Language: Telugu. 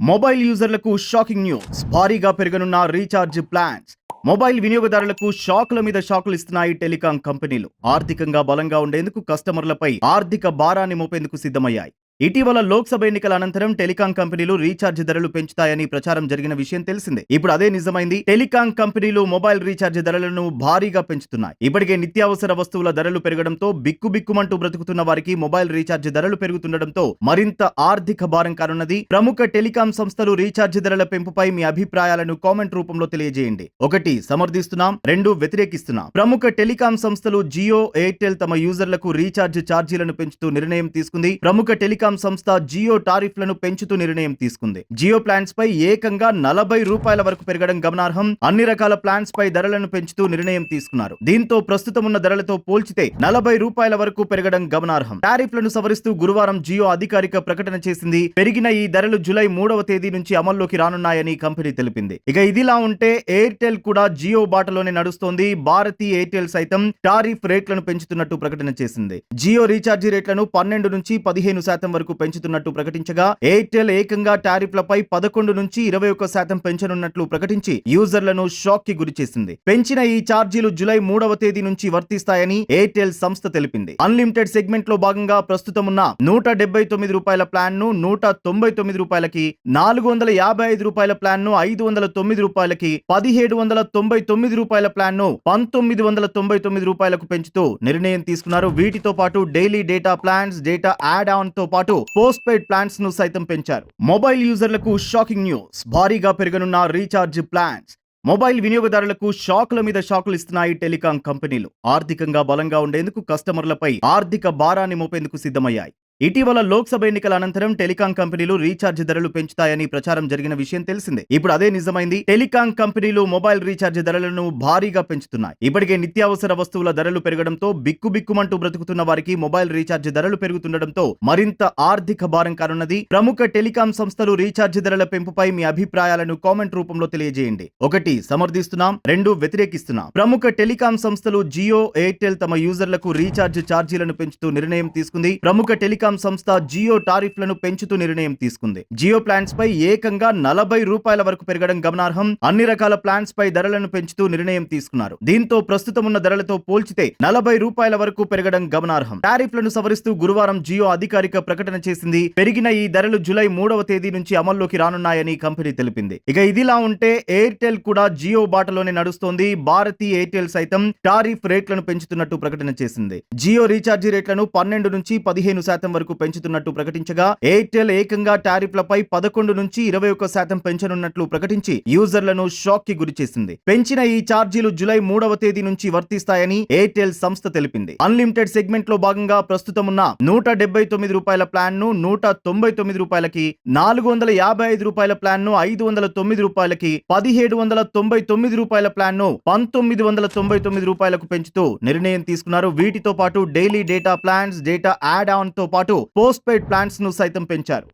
మొబైల్ యూజర్లకు షాకింగ్ న్యూస్. భారీగా పెరగనున్న రీఛార్జ్ ప్లాన్స్. మొబైల్ వినియోగదారులకు షాకుల మీద షాకులు ఇస్తున్నాయి టెలికాం కంపెనీలు. ఆర్థికంగా బలంగా ఉండేందుకు కస్టమర్లపై ఆర్థిక భారాన్ని మోపేందుకు సిద్ధమయ్యాయి. ఇటీవల లోక్సభ ఎన్నికల అనంతరం టెలికాం కంపెనీలు రీఛార్జ్ ధరలు పెంచుతాయని ప్రచారం జరిగిన విషయం తెలిసిందే. ఇప్పుడు అదే నిజమైంది. టెలికాం కంపెనీలు మొబైల్ రీఛార్జ్ ధరలను భారీగా పెంచుతున్నాయి. ఇప్పటికే నిత్యావసర వస్తువుల ధరలు పెరగడంతో బిక్కుబిక్కుమంటూ బ్రతుకుతున్న వారికి మొబైల్ రీఛార్జ్ ధరలు పెరుగుతుండటంతో మరింత ఆర్థిక భారం కానున్నది. ప్రముఖ టెలికాం సంస్థలు రీఛార్జ్ ధరల పెంపుపై మీ అభిప్రాయాలను కామెంట్ రూపంలో తెలియజేయండి. 1 సమర్థిస్తున్నాం, 2 వ్యతిరేకిస్తున్నాం. ప్రముఖ టెలికాం సంస్థలు జియో, ఎయిర్టెల్ తమ యూజర్లకు రీఛార్జ్ ఛార్జీలను పెంచుతూ నిర్ణయం తీసుకుంది. ప్రముఖ టెలికాం సంస్థ జియో టారిఫ్లను పెంచుతూ నిర్ణయం తీసుకుంది. జియో ప్లాన్స్ పై ఏకంగా ₹40 వరకు పెరగడం గమనార్హం. అన్ని రకాల ప్లాన్స్ పై ధరలను పెంచుతూ నిర్ణయం తీసుకున్నారు. దీంతో ప్రస్తుతం ఉన్న ధరలతో పోల్చితే ₹40 వరకు పెరగడం గమనార్హం. టారిఫ్లను సవరిస్తూ గురువారం జియో అధికారిక ప్రకటన చేసింది. పెరిగిన ఈ ధరలు జూలై 3వ తేదీ నుంచి అమల్లోకి రానున్నాయని కంపెనీ తెలిపింది. ఇక ఇదిలా ఉంటే ఎయిర్టెల్ కూడా జియో బాటలోనే నడుస్తోంది. భారతీ ఎయిర్టెల్ సైతం టారిఫ్ రేట్లను పెంచుతున్నట్టు ప్రకటన చేసింది. జియో రీఛార్జీ రేట్లను 12 నుంచి 15% వరకు పెంచుతున్నట్టు ప్రకటించగా, ఎయిర్టెల్ ఏకంగా టారిఫ్లపై 11 నుంచి 21% పెంచనున్నట్లు ప్రకటించి యూజర్లను షాక్ కి గురి చేసింది. పెంచిన ఈ ఛార్జీలు జూలై 3వ తేదీ నుంచి వర్తిస్తాయని ఎయిర్టెల్ సంస్థ తెలిపింది. అన్లిమిటెడ్ సెగ్మెంట్ లో భాగంగా ప్రస్తుతం ఉన్న ₹179 ప్లాన్ ను ₹199కి, ₹455 ప్లాన్ ను ₹509కి, ₹1799 ప్లాన్ ను ₹1999కు పెంచుతూ నిర్ణయం తీసుకున్నారు. వీటితో పాటు daily data plans, data add on తో పాటు పోస్ట్ పెయిడ్ ప్లాన్స్ ను సైతం పెంచారు. మొబైల్ యూజర్లకు షాకింగ్ న్యూస్. భారీగా పెరగనున్న రీఛార్జ్ ప్లాన్స్. మొబైల్ వినియోగదారులకు షాకుల మీద షాకులు ఇస్తున్నాయి టెలికాం కంపెనీలు. ఆర్థికంగా బలంగా ఉండేందుకు కస్టమర్లపై ఆర్థిక భారాన్ని మోపేందుకు సిద్ధమయ్యాయి. ఇటీవల లోక్సభ ఎన్నికల అనంతరం టెలికాం కంపెనీలు రీఛార్జ్ ధరలు పెంచుతాయని ప్రచారం జరిగిన విషయం తెలిసిందే. ఇప్పుడు అదే నిజమైంది. టెలికాం కంపెనీలు మొబైల్ రీఛార్జ్ ధరలను భారీగా పెంచుతున్నాయి. ఇప్పటికే నిత్యావసర వస్తువుల ధరలు పెరగడంతో బిక్కుబిక్కుమంటూ బ్రతుకుతున్న వారికి మొబైల్ రీఛార్జ్ ధరలు పెరుగుతుండటంతో మరింత ఆర్థిక భారం కానున్నది. ప్రముఖ టెలికాం సంస్థలు రీఛార్జ్ ధరల పెంపుపై మీ అభిప్రాయాలను కామెంట్ రూపంలో తెలియజేయండి. 1 సమర్థిస్తున్నాం, 2 వ్యతిరేకిస్తున్నాం. ప్రముఖ టెలికాం సంస్థలు జియో, ఎయిర్టెల్ తమ యూజర్లకు రీఛార్జ్ ఛార్జీలను పెంచుతూ నిర్ణయం తీసుకుంది. ప్రముఖ టెలికాం సంస్థ జియో టారిఫ్లను పెంచుతూ నిర్ణయం తీసుకుంది. జియో ప్లాన్స్ పై ఏకంగా ₹40 వరకు పెరగడం గమనార్హం. అన్ని రకాల ప్లాన్స్ పై ధరలను పెంచుతూ నిర్ణయం తీసుకున్నారు. దీంతో ప్రస్తుతం ఉన్న ధరలతో పోల్చితే ₹40 వరకు పెరగడం గమనార్హం. టారిఫ్లను సవరిస్తూ గురువారం జియో అధికారిక ప్రకటన చేసింది. పెరిగిన ఈ ధరలు జూలై 3వ తేదీ నుంచి అమల్లోకి రానున్నాయని కంపెనీ తెలిపింది. ఇక ఇదిలా ఉంటే ఎయిర్టెల్ కూడా జియో బాటలోనే నడుస్తోంది. భారతీ ఎయిర్టెల్ సైతం టారిఫ్ రేట్లను పెంచుతున్నట్టు ప్రకటన చేసింది. జియో రీఛార్జీ రేట్లను 12 నుంచి 15% వరకు పెంచుతున్నట్టు ప్రకటించగా, ఎయిర్టెల్ ఏకంగా టారిఫ్లపై 11 నుంచి 21% పెంచనున్నట్లు ప్రకటించి యూజర్లను షాక్ కి గురి చేసింది. పెంచిన ఈ ఛార్జీలు జూలై 3వ తేదీ నుంచి వర్తిస్తాయని ఎయిర్టెల్ సంస్థ తెలిపింది. అన్లిమిటెడ్ సెగ్మెంట్ లో భాగంగా ప్రస్తుతం ఉన్న ₹179 ప్లాన్ ను ₹199కి, ₹455 ప్లాన్ ను ₹509కి, ₹1799 ప్లాన్ ను ₹1999కు పెంచుతూ నిర్ణయం తీసుకున్నారు. వీటితో పాటు daily data plans, data add on తో పాటు పోస్ట్ పెయిడ్ ప్లాన్స్ ను సైతం పెంచారు.